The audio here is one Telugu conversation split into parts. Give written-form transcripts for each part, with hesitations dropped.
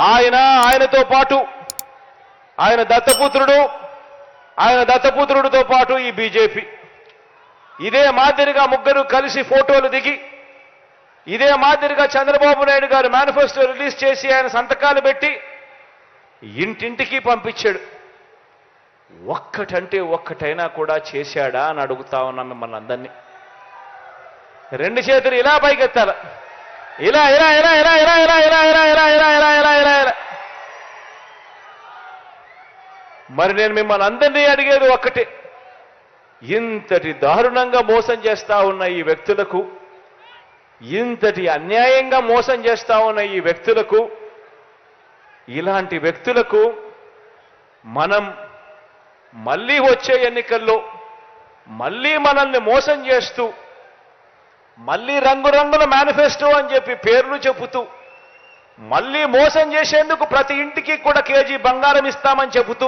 ఆయనతో పాటు ఆయన దత్తపుత్రుడితో పాటు ఈ బీజేపీ ఇదే మాదిరిగా ముగ్గురు కలిసి ఫోటోలు దిగి ఇదే మాదిరిగా చంద్రబాబు నాయుడు గారు మేనిఫెస్టో రిలీజ్ చేసి ఆయన సంతకాలు పెట్టి ఇంటింటికి పంపించాడు. ఒక్కటంటే ఒక్కటైనా కూడా చేశాడా అని అడుగుతా ఉన్నాం మిమ్మల్ని అందరినీ. రెండు చేతులు ఇలా పైకెత్తాల, ఇలా ఇలా ఇలా ఇలా ఇలా ఇలా ఇలా ఇలా ఇలా ఇలా ఇలా ఇలా ఇలా ఇలా. మరి నేను మిమ్మల్ని అందరినీ అడిగేది ఒక్కటే, ఇంతటి దారుణంగా మోసం చేస్తా ఉన్న ఈ వ్యక్తులకు, ఇంతటి అన్యాయంగా మోసం చేస్తా ఉన్న ఈ వ్యక్తులకు, ఇలాంటి వ్యక్తులకు మనం మళ్ళీ వచ్చే ఎన్నికల్లో మళ్ళీ మనల్ని మోసం చేస్తూ, మళ్ళీ రంగురంగుల మేనిఫెస్టో అని చెప్పి పేర్లు చెబుతూ, మళ్ళీ మోసం చేసేందుకు ప్రతి ఇంటికి కూడా కేజీ బంగారం ఇస్తామని చెబుతూ,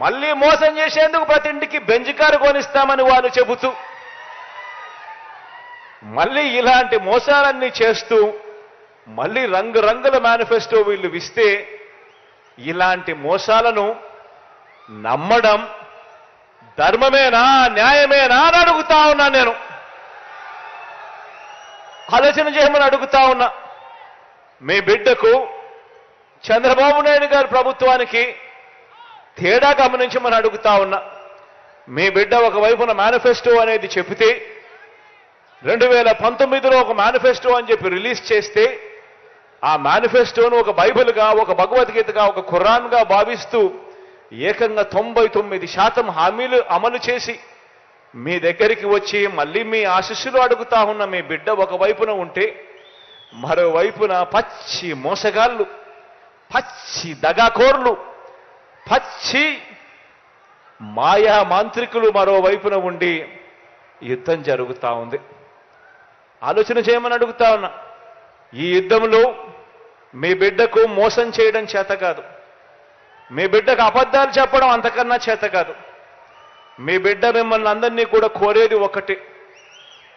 మళ్ళీ మోసం చేసేందుకు ప్రతి ఇంటికి బెంజ్ కారు కొనిస్తామని వాళ్ళు చెబుతూ, మళ్ళీ ఇలాంటి మోసాలన్నీ చేస్తూ, మళ్ళీ రంగురంగుల మేనిఫెస్టో వీళ్ళు ఇస్తే, ఇలాంటి మోసాలను నమ్మడం ధర్మమేనా, న్యాయమేనా అని అడుగుతా ఉన్నా. నేను ఆలోచన చేయమని అడుగుతా ఉన్నా. మీ బిడ్డకు చంద్రబాబు నాయుడు గారి ప్రభుత్వానికి తేడా గమనించమని అడుగుతా ఉన్నా. మీ బిడ్డ ఒకవైపున మేనిఫెస్టో అనేది చెబితే, 2019లో ఒక మేనిఫెస్టో అని చెప్పి రిలీజ్ చేస్తే, ఆ మేనిఫెస్టోను ఒక బైబిల్గా, ఒక భగవద్గీతగా, ఒక ఖురాన్గా భావిస్తూ ఏకంగా 99% హామీలు అమలు చేసి మీ దగ్గరికి వచ్చి మళ్ళీ మీ ఆశీస్సులు అడుగుతా ఉన్న మీ బిడ్డ ఒకవైపున ఉంటే, మరోవైపున పచ్చి మోసగాళ్ళు, పచ్చి దగాకోర్లు, పచ్చి మాయా మాంత్రికులు మరోవైపున ఉండి యుద్ధం జరుగుతూ ఉంది. ఆలోచన చేయమని అడుగుతా ఉన్నా. ఈ యుద్ధంలో మీ బిడ్డకు మోసం చేయడం చేత కాదు, మీ బిడ్డకు అబద్ధాలు చెప్పడం అంతకన్నా చేత కాదు. మీ బిడ్డ మిమ్మల్ని అందరినీ కూడా కోరేది ఒకటి,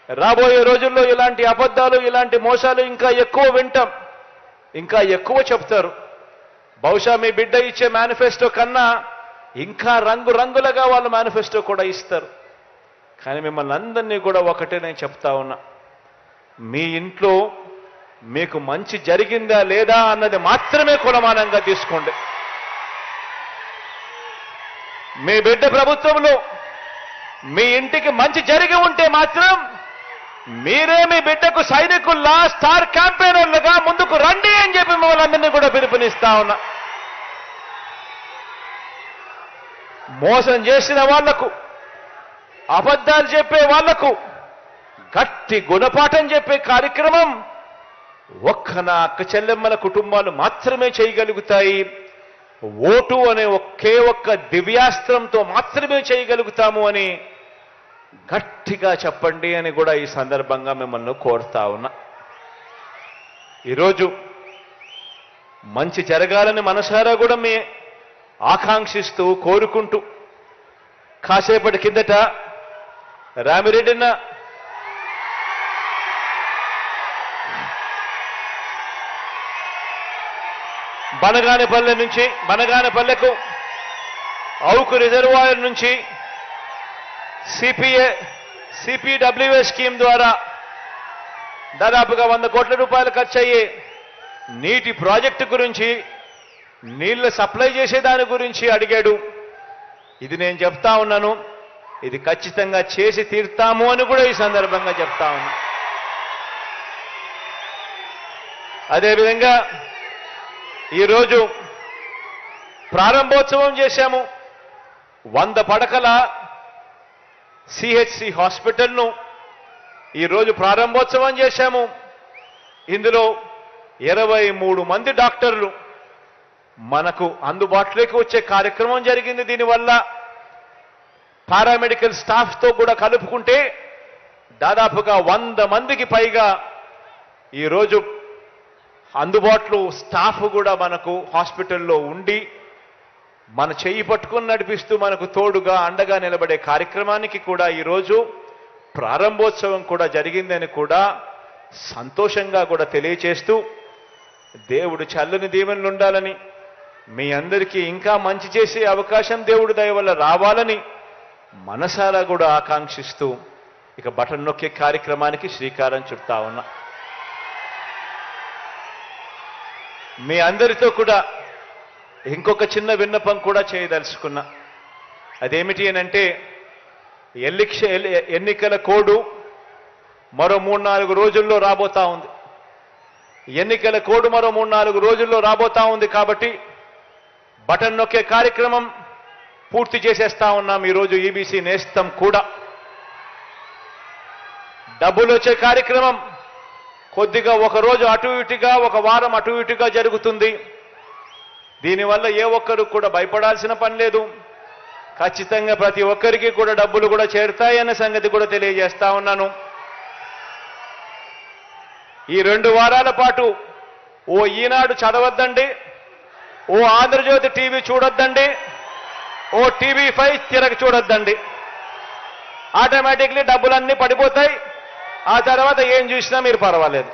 రాబోయే రోజుల్లో ఇలాంటి అబద్ధాలు, ఇలాంటి మోసాలు ఇంకా ఎక్కువ వింటాం, ఇంకా ఎక్కువ చెప్తారు. బహుశా మీ బిడ్డ ఇచ్చే మేనిఫెస్టో కన్నా ఇంకా రంగురంగులుగా వాళ్ళు మేనిఫెస్టో కూడా ఇస్తారు. కానీ మిమ్మల్ని అందరినీ కూడా ఒకటే నేను చెప్తా ఉన్నా, మీ ఇంట్లో మీకు మంచి జరిగిందా లేదా అన్నది మాత్రమే కొలమానంగా తీసుకోండి. మీ బిడ్డ ప్రభుత్వంలో మీ ఇంటికి మంచి జరిగి ఉంటే మాత్రం మీరే మీ బిడ్డకు సైనికుల్లా, స్టార్ క్యాంపెయినర్లుగా ముందుకు రండి అని చెప్పి మిమ్మల్ని అందరినీ కూడా పిలుపునిస్తా ఉన్నా. మోసం చేసిన వాళ్లకు, అబద్ధాలు చెప్పే వాళ్లకు గట్టి గుణపాఠం చెప్పే కార్యక్రమం ఒక్క నా అక్క చెల్లెమ్మల కుటుంబాలు మాత్రమే చేయగలుగుతాయి. ఓటు అనే ఒకే ఒక్క దివ్యాస్త్రంతో మాత్రమే చేయగలుగుతాము అని గట్టిగా చెప్పండి అని కూడా ఈ సందర్భంగా మిమ్మల్ని కోరుతా ఉన్నా. ఈరోజు మంచి జరగాలని మనసారా కూడా మీ ఆకాంక్షిస్తూ, కోరుకుంటూ, కాసేపటి కిందట రామిరెడ్డిన్న బనగానపల్లెకు అవుకు రిజర్వాయర్ నుంచి సిపిడబ్ల్యూఏ స్కీమ్ ద్వారా దాదాపుగా 100 కోట్ల రూపాయలు ఖర్చు అయ్యే నీటి ప్రాజెక్టు గురించి, నీళ్లు సప్లై చేసేదాని గురించి అడిగాడు. ఇది నేను చెప్తా ఉన్నాను, ఇది ఖచ్చితంగా చేసి తీరుతాము అని కూడా ఈ సందర్భంగా చెప్తా ఉన్నా. అదేవిధంగా ఈరోజు ప్రారంభోత్సవం చేశాము. 100 పడకల సిహెచ్సి హాస్పిటల్ను ఈరోజు ప్రారంభోత్సవం చేశాము. ఇందులో 23 మంది డాక్టర్లు మనకు అందుబాటులోకి వచ్చే కార్యక్రమం జరిగింది. దీనివల్ల పారామెడికల్ స్టాఫ్తో కూడా కలుపుకుంటే దాదాపుగా 100 మందికి పైగా ఈరోజు అందుబాటులో స్టాఫ్ కూడా మనకు హాస్పిటల్లో ఉండి మన చెయ్యి పట్టుకుని నడిపిస్తూ మనకు తోడుగా, అండగా నిలబడే కార్యక్రమానికి కూడా ఈరోజు ప్రారంభోత్సవం కూడా జరిగిందని కూడా సంతోషంగా కూడా తెలియజేస్తూ దేవుడు చల్లని దీవెనలు ఉండాలని, మీ అందరికీ ఇంకా మంచి చేసే అవకాశం దేవుడి దయ వల్ల రావాలని మనసారా కూడా ఆకాంక్షిస్తూ ఇక బటన్ నొక్కే కార్యక్రమానికి శ్రీకారం చుడతా ఉన్నా. మీ అందరితో కూడా ఇంకొక చిన్న విన్నపం కూడా చేయదలుచుకున్నా. అదేమిటి అనంటే, ఎన్నికల కోడ్ మరో 3-4 రోజుల్లో రాబోతా ఉంది. ఎన్నికల కోడ్ మరో 3-4 రోజుల్లో రాబోతా ఉంది. కాబట్టి బటన్ నొక్కే కార్యక్రమం పూర్తి చేసేస్తా ఉన్నాం. ఈరోజు ఈబీసీ నేస్తం కూడా డబ్బులు వచ్చే కార్యక్రమం కొద్దిగా ఒక రోజు అటు ఇటుగా, ఒక వారం అటు ఇటుగా జరుగుతుంది. దీనివల్ల ఏ ఒక్కరు కూడా భయపడాల్సిన పని లేదు. ఖచ్చితంగా ప్రతి ఒక్కరికి కూడా డబ్బులు కూడా చేరుతాయన్న సంగతి కూడా తెలియజేస్తా ఉన్నాను. ఈ 2 వారాల పాటు ఓ ఈనాడు చదవద్దండి, ఓ ఆంధ్రజ్యోతి టీవీ చూడొద్దండి, ఓ టీవీ5 తిరగ చూడొద్దండి. ఆటోమేటిక్లీ డబ్బులన్నీ పడిపోతాయి. ఆ తర్వాత ఏం చూసినా మీరు పర్వాలేదు.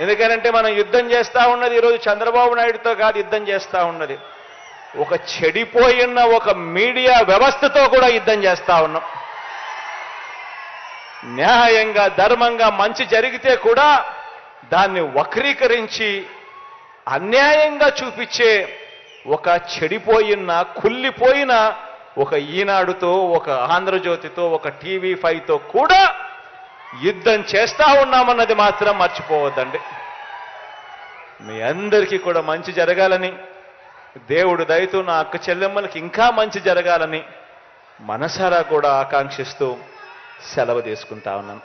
ఎందుకంటే మనం యుద్ధం చేస్తా ఉన్నది ఈరోజు చంద్రబాబు నాయుడుతో కాదు, యుద్ధం చేస్తా ఉన్నది ఒక చెడిపోయిన ఒక మీడియా వ్యవస్థతో కూడా యుద్ధం చేస్తా ఉన్నాం. న్యాయంగా, ధర్మంగా మంచి జరిగితే కూడా దాన్ని వక్రీకరించి అన్యాయంగా చూపించే ఒక చెడిపోయిన, కుళ్ళిపోయిన ఒక ఈనాడుతో, ఒక ఆంధ్రజ్యోతితో, ఒక టీవీ5తో కూడా యుద్ధం చేస్తా ఉన్నామన్నది మాత్రం మర్చిపోవద్దండి. మీ అందరికీ కూడా మంచి జరగాలని, దేవుడు దయతో నా అక్క చెల్లెమ్మలకి ఇంకా మంచి జరగాలని మనసారా కూడా ఆకాంక్షిస్తూ సెలవు తీసుకుంటా ఉన్నాను.